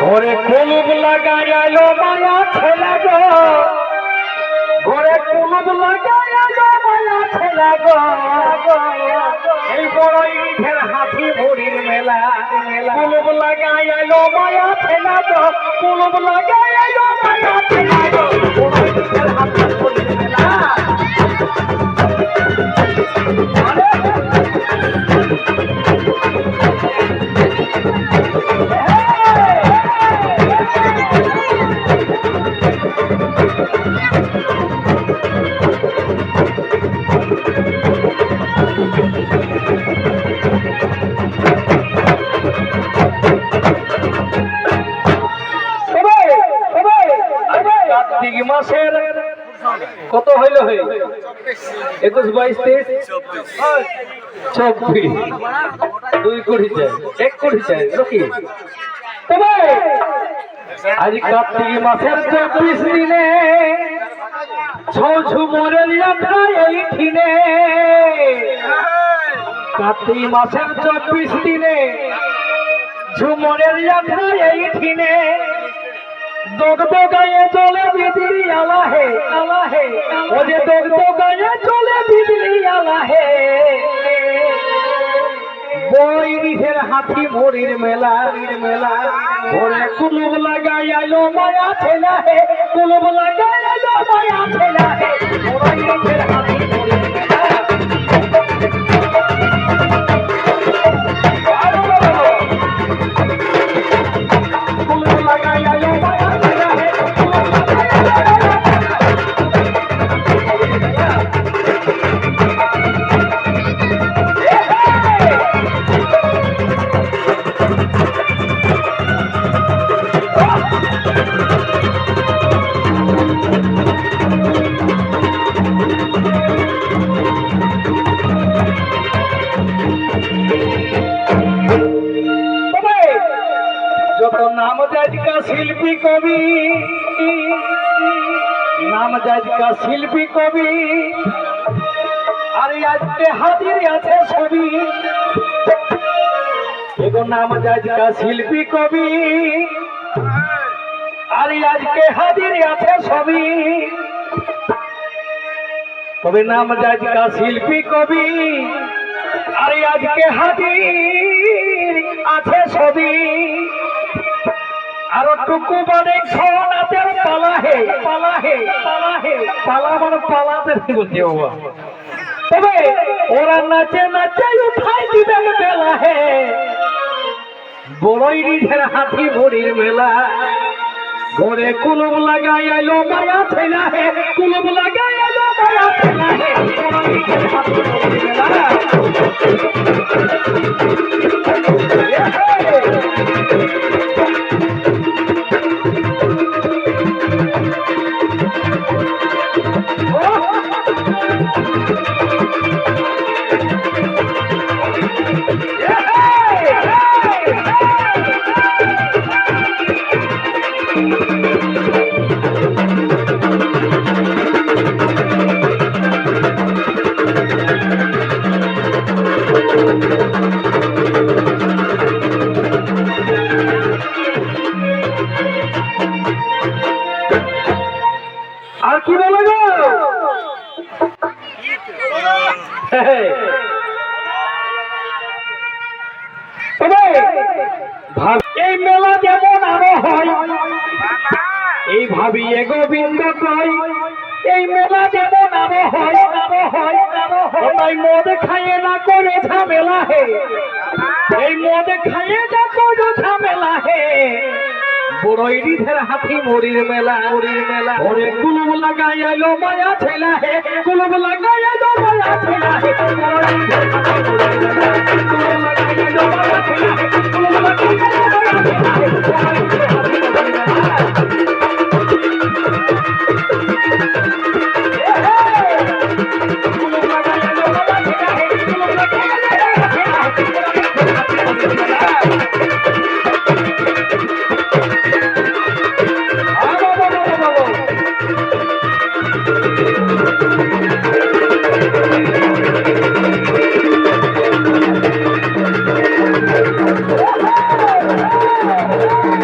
ঘরে কুলুপ লাগাইলো মায়া ছেলে গো, ঘরে কুলুপ লাগাইলো মায়া ছেলে গো, এই বড়ই ইটের হাতি ভরির মেলা, কুলুপ লাগাইলো মায়া ছেলে গো, কুলুপ লাগাইলো মায়া ছেলে গো, বড়ই ইটের হাতি ভরির মেলা। মাসের কত হইল? 21, 22, 23, 24, 2 কোটি চাই, 1 কোটি চাই নাকি? তবে আজ কার্তিক মাসের 24 দিনে ছৌ ঝুমরের যাত্রা এইখানে, কার্তিক মাসের 24 দিনে ঝুমরের যাত্রা এইখানে, দগদগায়ে চলে বিজলি আলা হে, ও যে দগদগায়ে চলে বিজলি আলা হে, বড়ই ইটের হাতি ভরির মেলা, ঘরে কুলুপ লাগাইলো মায়া ছেলা হে, কুলুপ লাগাইলো মায়া ছেলা হে, বড়ই ইটের হাতি ভরির মেলা। শিল্পী কবি, নাম জায়গা শিল্পী কবি, আর আজকে হাজির আছে ছবি, এগো নাম জায়গা শিল্পী কবি, আর আজকে হাজির আছে ছবি, তবে নাম জায়গা শিল্পী কবি, আর আজকে হাজির আছে ছবি, আরো টুকু মানে ছনাতে পালা হে, পালা মানে পালাতে বলছে বাবা। তবে ওরা নাচে নাচে উঠাই দিবেন বেলা হে, বড়ই ইটের হাতি ভরির মেলা, ঘরে কুলুপ লাগাইলো মায়া ছেলা হে, কুলুপ লাগাইলো মায়া ছেলা হে, বড়ই ইটের হাতি ভরির মেলা। আর কি বলে গো, এই মেলা যেমন আরো হয়, এই ভাবিয়ে গোবিন্দ কয়, এই মেলা যেমন আরো হয়, তাই মদ খাইয়ে না করে ঝামেলা হে, এই মদ খাইয়ে না করে ঝামেলা হে, বড়ই ইটের হাতি ভরির মেলা, ওরে কুলুপ লাগাইলো মায়া ছেলা হে, কুলুপ লাগাইলো মায়া ছেলা হে, বড়ই ইটের হাতি ভরির মেলা, কুলুপ লাগাইলো মায়া ছেলা হে, কুলুপ লাগাইলো মায়া ছেলা হে, বড়ই ইটের হাতি ভরির মেলা। Oh,